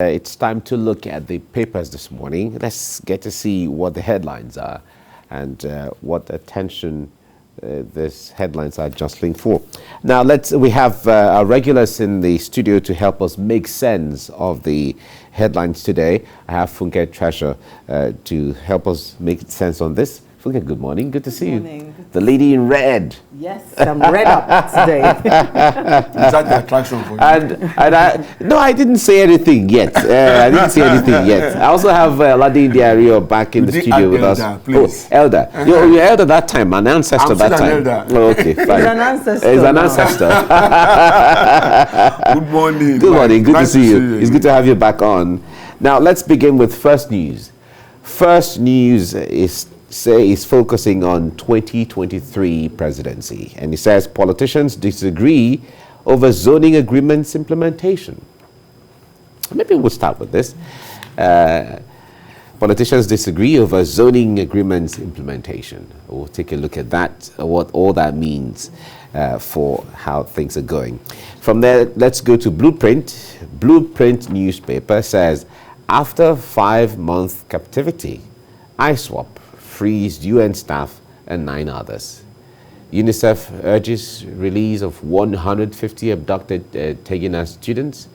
It's time to look at the papers this morning. Let's get to see what the headlines are and what attention these headlines are jostling for. Now, we have our regulars in the studio to help us make sense of the headlines today. I have Funke Treasure to help us make sense on this. Funke, good morning. Good to see you. The lady in red. Yes, I'm red up today. Is that the attraction for you? I didn't say anything yet. I didn't say anything yet. I also have Ladin Diario back in the studio with us. Please. Oh, elder. You're elder that time, an ancestor that time. Elder. Oh, okay, fine. He's an ancestor. He's an ancestor. Good morning. Good morning. Good Nice to see you. It's good to have you back on. Now, let's begin with first news. First news is focusing on 2023 presidency, and it says politicians disagree over zoning agreements implementation. Maybe we'll start with this. Politicians disagree over zoning agreements implementation. We'll take a look at that, what all that means for how things are going. From there, let's go to Blueprint. Blueprint newspaper says, after 5-month captivity, ISWAP frees UN staff and 9 others. UNICEF urges release of 150 abducted Tegina students.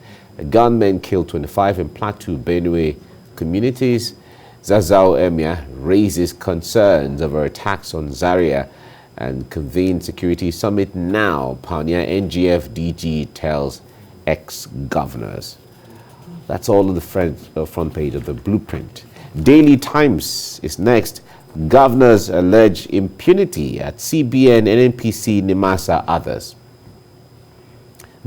Gunmen killed 25 in Plateau, Benue communities. Zazao Emir raises concerns over attacks on Zaria and convenes security summit now. Pioneer NGF DG tells ex-governors. That's all on the front page of the Blueprint. Daily Times is next. Governors allege impunity at CBN, NNPC, NIMASA, others.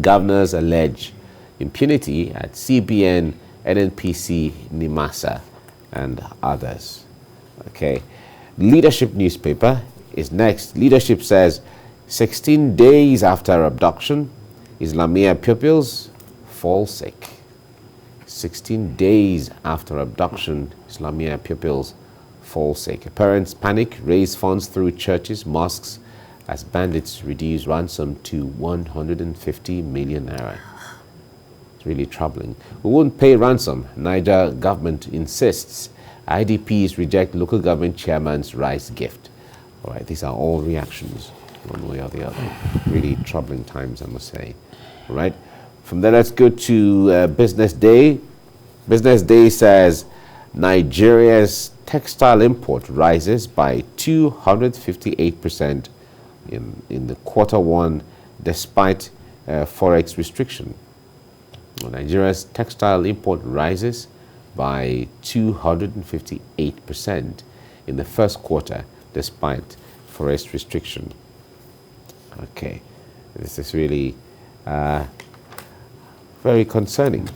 Governors allege impunity at CBN, NNPC, NIMASA, and others. Okay. Leadership newspaper is next. Leadership says 16 days after abduction, Islamia pupils fall sick. 16 days after abduction, Islamia pupils fall sick. Parents panic, raise funds through churches, mosques, as bandits reduce ransom to 150 million naira. It's really troubling. We won't pay ransom, Niger government insists. IDPs reject local government chairman's rice gift. All right, these are all reactions, one way or the other. Really troubling times, I must say. All right, from there, let's go to Business Day. Business Day says Nigeria's textile import rises by 258% in the Q1 despite forex restriction. Nigeria's textile import rises by 258% in the first quarter despite forex restriction. Okay, this is really very concerning.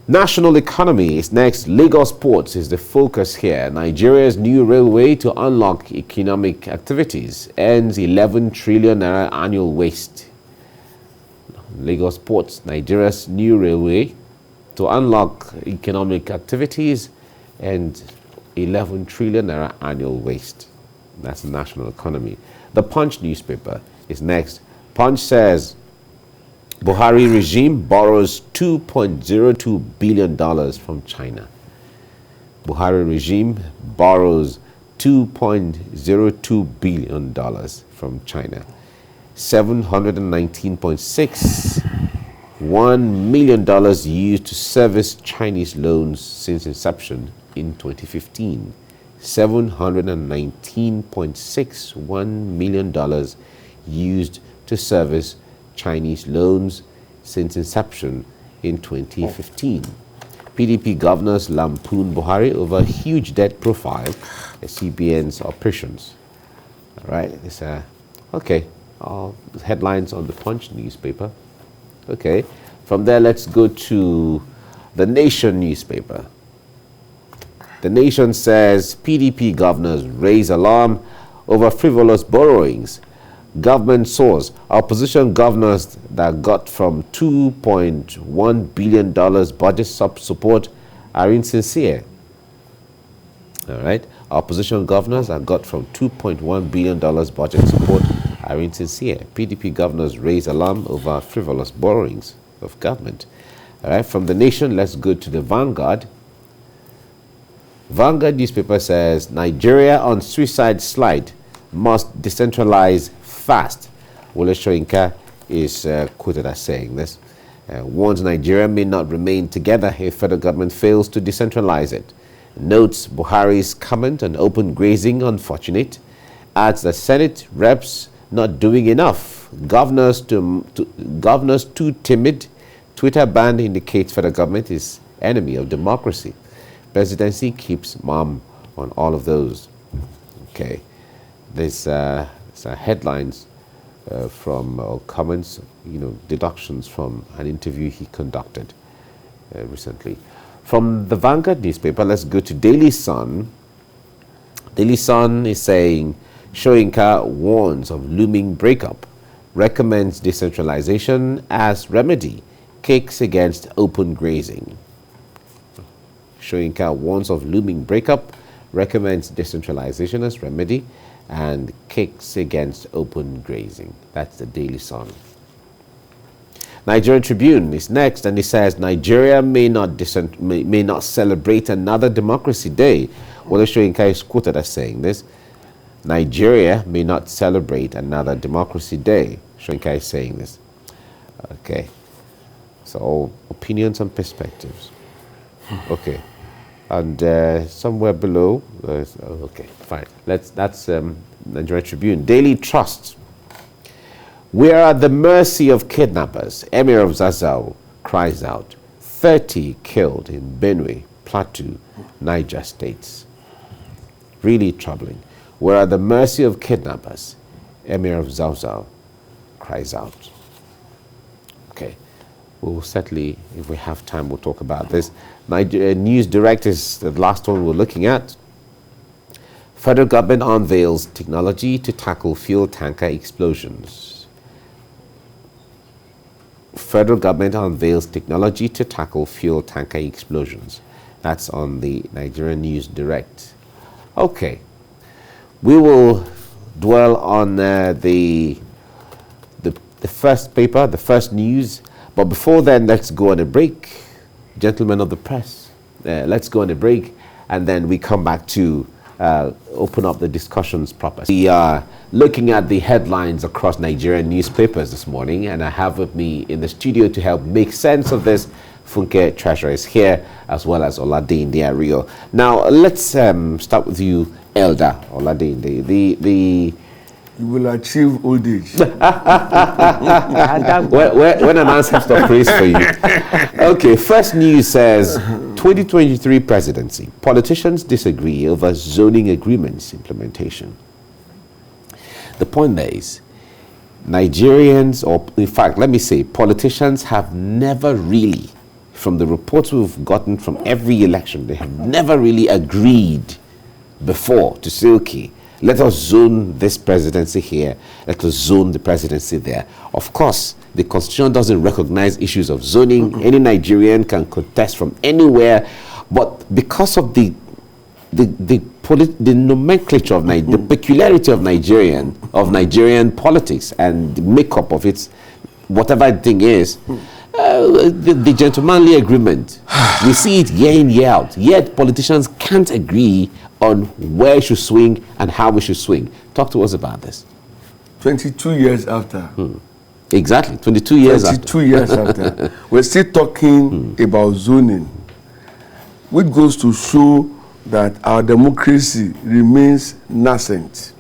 National economy is next. Lagos ports is the focus here. Nigeria's new railway to unlock economic activities ends 11 trillion naira annual waste. Lagos ports, Nigeria's new railway to unlock economic activities and 11 trillion naira annual waste. That's the national economy. The Punch newspaper is next. Punch says Buhari regime borrows $2.02 billion from China. Buhari regime borrows $2.02 billion from China. $719.61 million used to service Chinese loans since inception in 2015. $719.61 million used to service Chinese loans since inception in 2015. PDP governors lampoon Buhari over huge debt profile at CBN's operations. All right, it's okay. Headlines on the Punch newspaper. Okay, from there let's go to the Nation newspaper. The Nation says PDP governors raise alarm over frivolous borrowings. Government source, opposition governors that got from $2.1 billion budget support are insincere. All right, opposition governors that got from $2.1 billion budget support are insincere. PDP governors raise alarm over frivolous borrowings of government. All right, from The Nation, let's go to the Vanguard. Vanguard newspaper says, Nigeria on suicide slide, must decentralize fast. Wole Soyinka is quoted as saying this. Warns Nigeria may not remain together if federal government fails to decentralize it. Notes Buhari's comment on open grazing unfortunate. Adds the Senate reps not doing enough. Governors too timid. Twitter ban indicates federal government is enemy of democracy. Presidency keeps mum on all of those. Okay, there's headlines from comments, deductions from an interview he conducted recently. From the Vanguard newspaper, let's go to Daily Sun. Daily Sun is saying, Soyinka warns of looming breakup, recommends decentralization as remedy, kicks against open grazing. Soyinka warns of looming breakup, recommends decentralization as remedy, and kicks against open grazing. That's the Daily Sun. Nigerian Tribune is next, and it says Nigeria may not celebrate another Democracy Day. Wole Soyinka is quoted as saying this. Nigeria may not celebrate another Democracy Day. Soyinka is saying this. Okay. So opinions and perspectives. Okay. And somewhere below, okay, fine. That's Nigerian Tribune. Daily Trust. We are at the mercy of kidnappers. Emir of Zazzau cries out. 30 killed in Benue, Plateau, Niger states. Really troubling. We're at the mercy of kidnappers. Emir of Zazzau cries out. Okay. We'll certainly, if we have time, we'll talk about this. News Direct is the last one we're looking at. Federal government unveils technology to tackle fuel tanker explosions. Federal government unveils technology to tackle fuel tanker explosions. That's on the Nigerian News Direct. Okay. We will dwell on the first paper, the first news. But before then, let's go on a break. Gentlemen of the press, let's go on a break, and then we come back to open up the discussions proper. We are looking at the headlines across Nigerian newspapers this morning, and I have with me in the studio to help make sense of this, Funke Treasurer is here, as well as Oladinde Rio. Now, let's start with you, Elder Oladinde. You will achieve old age. when an answer stop praise for you. Okay, first news says 2023 presidency. Politicians disagree over zoning agreements implementation. The point there is, Nigerians, or in fact, let me say, politicians have never really, from the reports we've gotten from every election, they have never really agreed before to say, okay, let us zone this presidency here, let us zone the presidency there. Of course, the constitution doesn't recognize issues of zoning. Any Nigerian can contest from anywhere, but because of the nomenclature of the peculiarity of Nigerian politics and the makeup of its whatever thing is, the gentlemanly agreement, we see it year in, year out. Yet politicians can't agree on where it should swing and how we should swing. Talk to us about this. 22 years after. Exactly, 22 years 22 years after. We're still talking about zoning, which goes to show that our democracy remains nascent.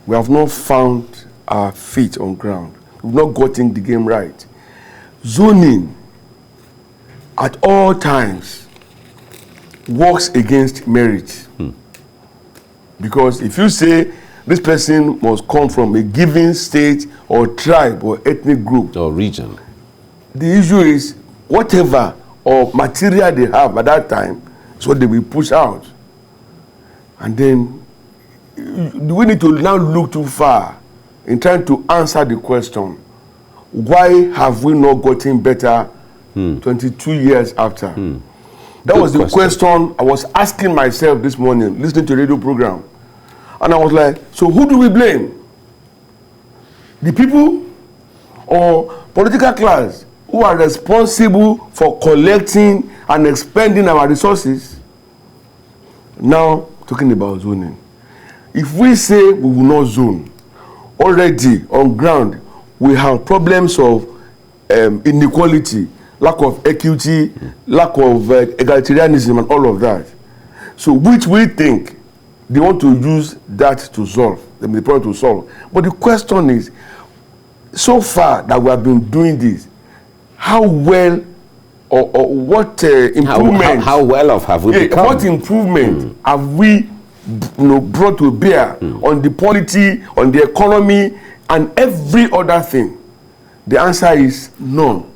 We have not found our feet on ground. We've not gotten the game right. Zoning, at all times, works against merit. Because if you say this person must come from a given state or tribe or ethnic group or region, the issue is whatever or material they have at that time is what they will push out. And then we need to now look too far in trying to answer the question, why have we not gotten better 22 years after? That was the question I was asking myself this morning, listening to a radio program. And I was like, so who do we blame? The people or political class? who are responsible for collecting and expending our resources. Now, talking about zoning. If we say we will not zone, already on ground, we have problems of inequality, lack of equity, lack of egalitarianism and all of that. So which we think they want to use that to solve, the problem to solve. But the question is, so far that we have been doing this, how well or what improvement? How well off have we become? What improvement have we brought to bear on the polity, on the economy, and every other thing? The answer is none.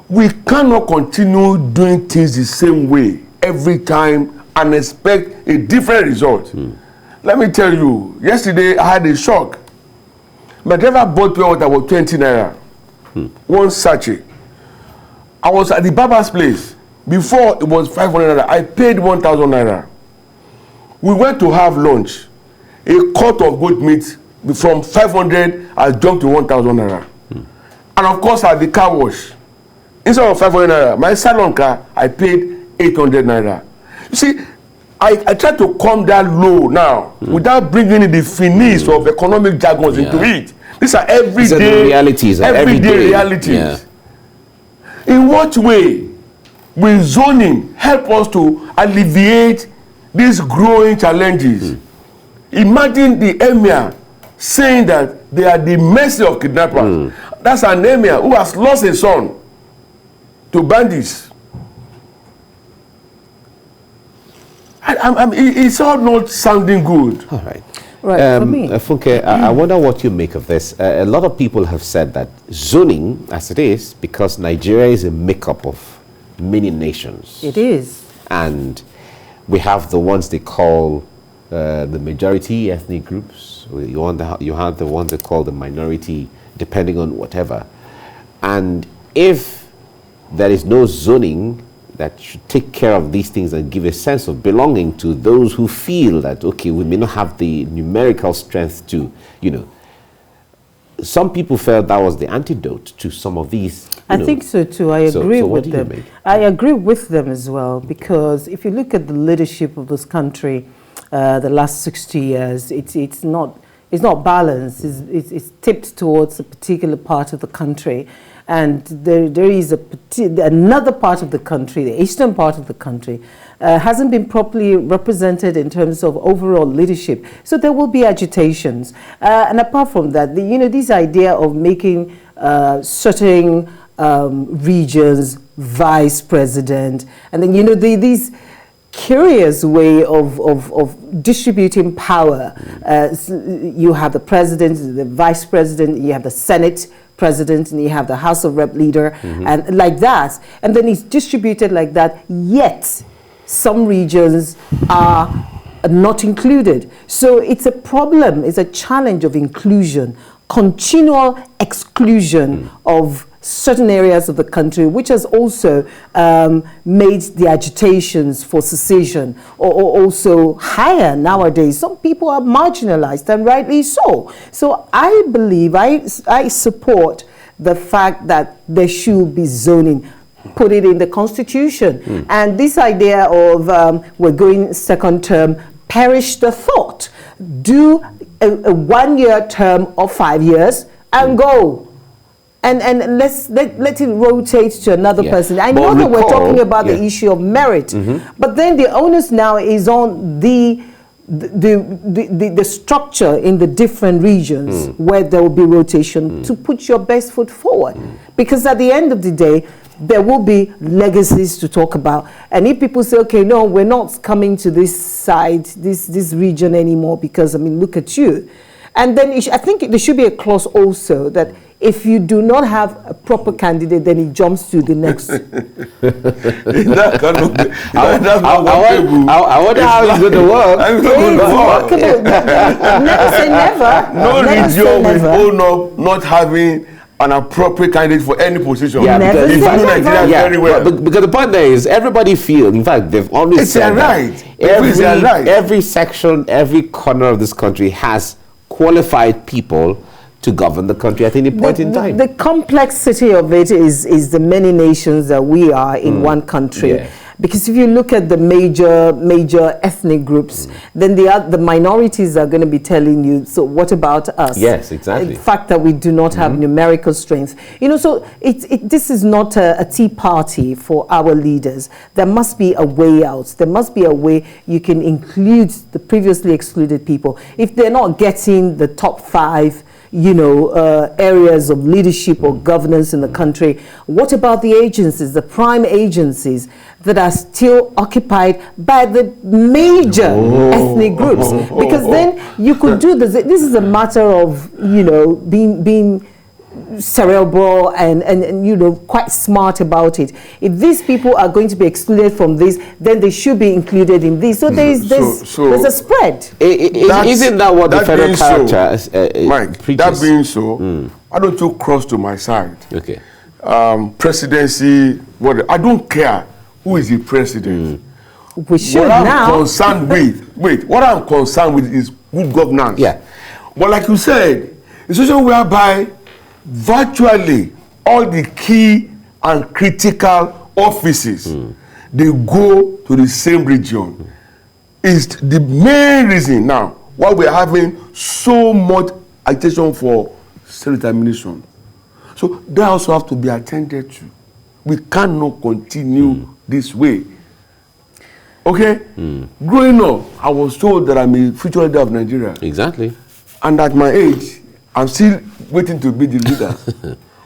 We cannot continue doing things the same way every time and expect a different result. Let me tell you, yesterday I had a shock. My driver bought pure water was 20 naira. One sachet. I was at the barber's place. Before it was 500 naira. I paid 1,000 naira. We went to have lunch. A cut of goat meat from 500 has jumped to 1,000 naira. And of course, at the car wash, instead of 500 naira, my salon car, I paid 800 naira. You see, I try to come down low now without bringing in the finesse of economic jargons into it. These are everyday realities. Everyday realities. Yeah. In what way will zoning help us to alleviate these growing challenges? Imagine the emir saying that they are the mercy of kidnappers. That's an emir who has lost a son to bandits. It's all not sounding good. All right. Right, for me. Funke, I wonder what you make of this. A lot of people have said that zoning, as it is, because Nigeria is a makeup of many nations. It is. And we have the ones they call the majority ethnic groups. You have the ones they call the minority, depending on whatever. And if there is no zoning that should take care of these things and give a sense of belonging to those who feel that, okay, we may not have the numerical strength to, some people felt that was the antidote to some of these. I think so too. I agree with them. I agree with them as well, because if you look at the leadership of this country, the last 60 years, it's not balanced. It's tipped towards a particular part of the country. And there is another part of the country, the eastern part of the country, hasn't been properly represented in terms of overall leadership. So there will be agitations. And apart from that, this idea of making certain regions vice president, and then, these curious way of distributing power. You have the president, the vice president, you have the Senate president, and you have the House of Rep leader, and like that. And then it's distributed like that, yet some regions are not included. So it's a problem, it's a challenge of inclusion, continual exclusion of certain areas of the country, which has also made the agitations for secession or also higher nowadays. Some people are marginalized, and rightly so. So I believe, I support the fact that there should be zoning. Put it in the constitution. And this idea of we're going second term, perish the thought. Do a 1-year term of 5 years and go. And let it rotate to another person. I know that we're talking about the issue of merit, but then the onus now is on the structure in the different regions where there will be rotation to put your best foot forward. Because at the end of the day, there will be legacies to talk about. And if people say, okay, no, we're not coming to this side, this region anymore, because, look at you. And then I think there should be a clause also that if you do not have a proper candidate, then he jumps to the next. I wonder how it's going to work. Never say never. No region will own up not having an appropriate candidate for any position. Yeah, never because, Nigeria very well. Because the point there is everybody feels, in fact, they've always said that every section, every corner of this country has qualified people to govern the country at any point in time. The complexity of it is the many nations that we are in one country. Yeah. Because if you look at the major ethnic groups, then the minorities are going to be telling you, so what about us? Yes, exactly. The fact that we do not have numerical strength. You know, so this is not a tea party for our leaders. There must be a way out. There must be a way you can include the previously excluded people. If they're not getting the top 5, you know, areas of leadership or governance in the country, what about the agencies, the prime agencies that are still occupied by the major ethnic groups? Because then you could do this. This is a matter of, you know, being cerebral and you know, quite smart about it. If these people are going to be excluded from this, then they should be included in this. So there's a spread. Isn't that what the federal character Mike, preaches? that being so, why don't you cross to my side? Okay. Presidency, I don't care who is the president. We should what I'm now. concerned with, what I'm concerned with is good governance. Yeah. But like you said, a situation whereby virtually all the key and critical offices, they go to the same region, is the main reason now why we're having so much agitation for self-determination. So they also have to be attended to. We cannot continue this way. Okay? Growing up, I was told that I'm a future leader of Nigeria. Exactly. And at my age, I'm still waiting to be the leader.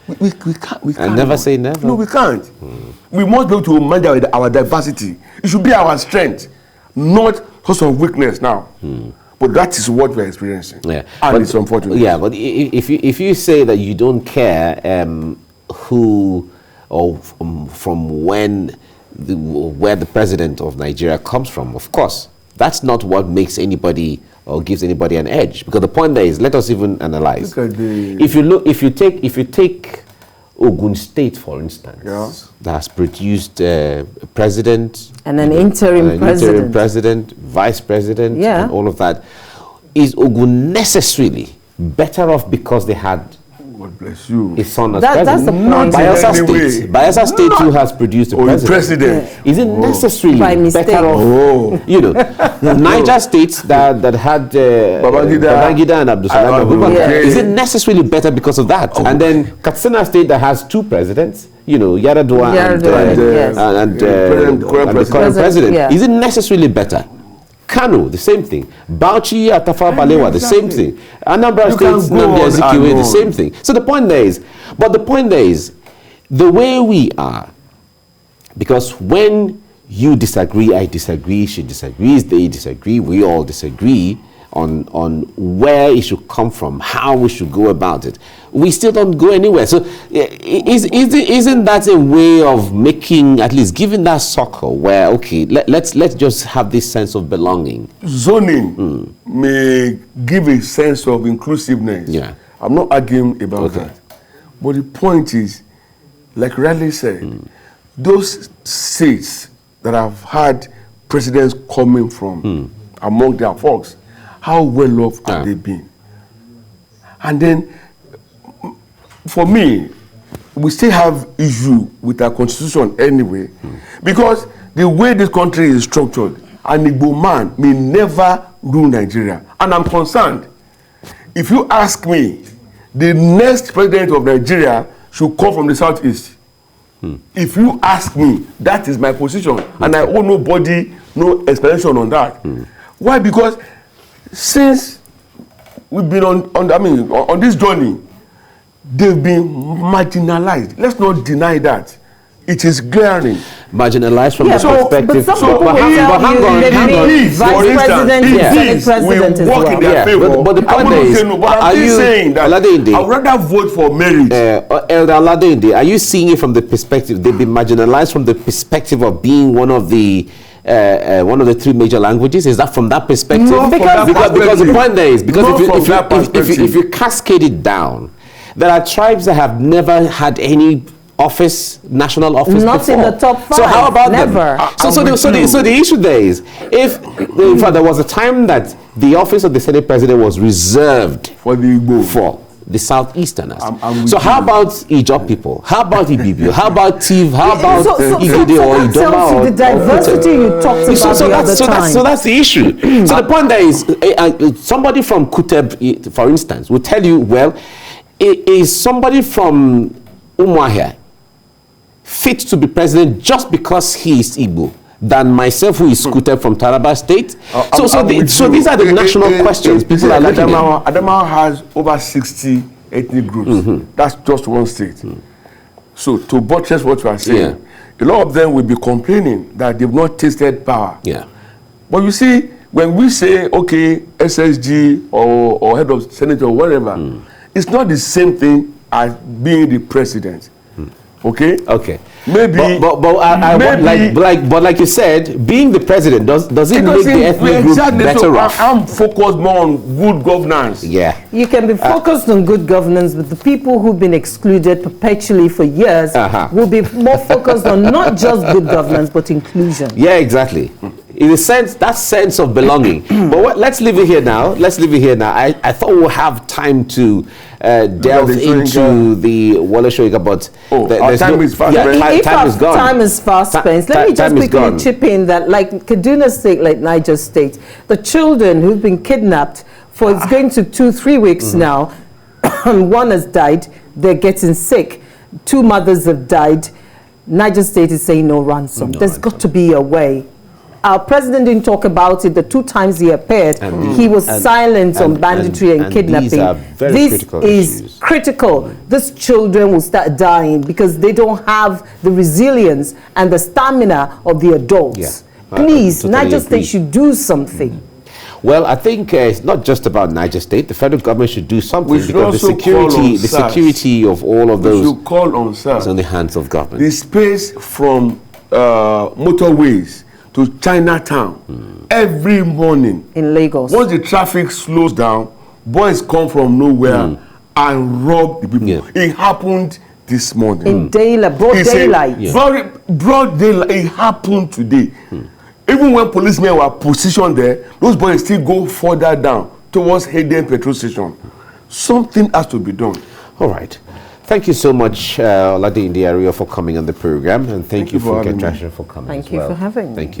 we can't. We can't. Never say never. No, we can't. We must be able to manage our diversity. It should be our strength, not source of weakness now. But that is what we're experiencing. Yeah. And it's unfortunate. Yeah, but if you say that you don't care who or from when where the president of Nigeria comes from, of course, that's not what makes anybody or gives anybody an edge. Because the point there is, let us even analyze. Look at the... If you take Ogun State, for instance, that has produced a president and an interim president, vice president, and all of that. Is Ogun necessarily better off because they had God bless you. a son as That's the president? point. Bayelsa State too has produced a president. Is it necessarily better off? You know, Niger State that had Babangida and Abdul Salam Abubakar. Is it necessarily better because of that? And then Katsina State that has 2 presidents, you know, Yaradua and the current president. Is it necessarily better? Kano, the same thing. Bauchi, Atafa Balewa, the same thing. Anambra State, Nnamdi Azikiwe, the same thing. So the point there is, the way we are, because when you disagree, I disagree, she disagrees, they disagree, we all disagree on where it should come from, how we should go about it, we still don't go anywhere. So isn't that a way of making, at least giving that circle where, okay, let's just have this sense of belonging? Zoning may give a sense of inclusiveness. Yeah. I'm not arguing about that. But the point is, like Riley said, those states that have had presidents coming from among their folks, how well off have they been? And then, for me, we still have issue with our constitution anyway, because the way this country is structured, an Igbo man may never rule Nigeria. And I'm concerned. If you ask me, the next president of Nigeria should come from the southeast. If you ask me, that is my position. And I owe nobody no explanation on that. Why? Because since we've been on this journey, they've been marginalized. Let's not deny that. It is glaring. Marginalized from the perspective. But some people hang on. Vice president, Senate president as well. In their favor. But the point is, are you saying that I'd rather vote for marriage? Elder Aladende, are you seeing it from the perspective, they've been marginalized from the perspective of being one of the 3 major languages? Is that from that perspective? Because the point there is, because if you cascade it down, there are tribes that have never had any national office not before. In the top 5. So how about never? Them? So the issue there is, if in fact there was a time that the office of the Senate president was reserved for the Igbo. the Southeasterners. So how about Ijaw people? How about Ibibio? How about Tiv? How about Igede or Idoma? Or the diversity you talked about the other time. So that's the issue. So the point there is, somebody from Kuteb, for instance, will tell you, well, is somebody from Umuahia fit to be president just because he is Igbo than myself, who is Kuteb from Taraba State? So these are the national questions people are looking at. Adamawa has over 60 ethnic groups. That's just one state. So to buttress what you are saying, a lot of them will be complaining that they've not tasted power. Yeah. But you see, when we say, okay, SSG or head of Senate or whatever, it's not the same thing as being the president. Okay? Okay. Maybe. But like you said, being the president, does it make the ethnic group better off? I'm focused more on good governance. Yeah. You can be focused on good governance, but the people who've been excluded perpetually for years will be more focused on not just good governance, but inclusion. Yeah, exactly. In a sense, that sense of belonging. But let's leave it here now. I thought we'll have time to delve into the Wole Soyinka, but time is fast. Time is gone. Time is fast spent. Let me just quickly chip in that, like Kaduna State, like Niger State, the children who've been kidnapped for it's going to 2-3 weeks now, one has died. They're getting sick. 2 mothers have died. Niger State is saying no ransom. There's got to be a way. Our president didn't talk about it. The 2 times he appeared, he was silent on banditry and kidnapping. This is critical. These children will start dying because they don't have the resilience and the stamina of the adults. Please, Niger State should do something. Well, I think it's not just about Niger State. The federal government should do something because the security of all of those is on the hands of government. The space from motorways to Chinatown every morning in Lagos. Once the traffic slows down, boys come from nowhere and rob the people. It happened this morning. In daylight, broad daylight. Broad daylight. It happened today. Even when policemen were positioned there, those boys still go further down towards Hayden petrol station. Something has to be done. All right. Thank you so much, Olade Indiario, for coming on the program, and thank you for Ketrasha for coming. Thank you for having me. Thank you.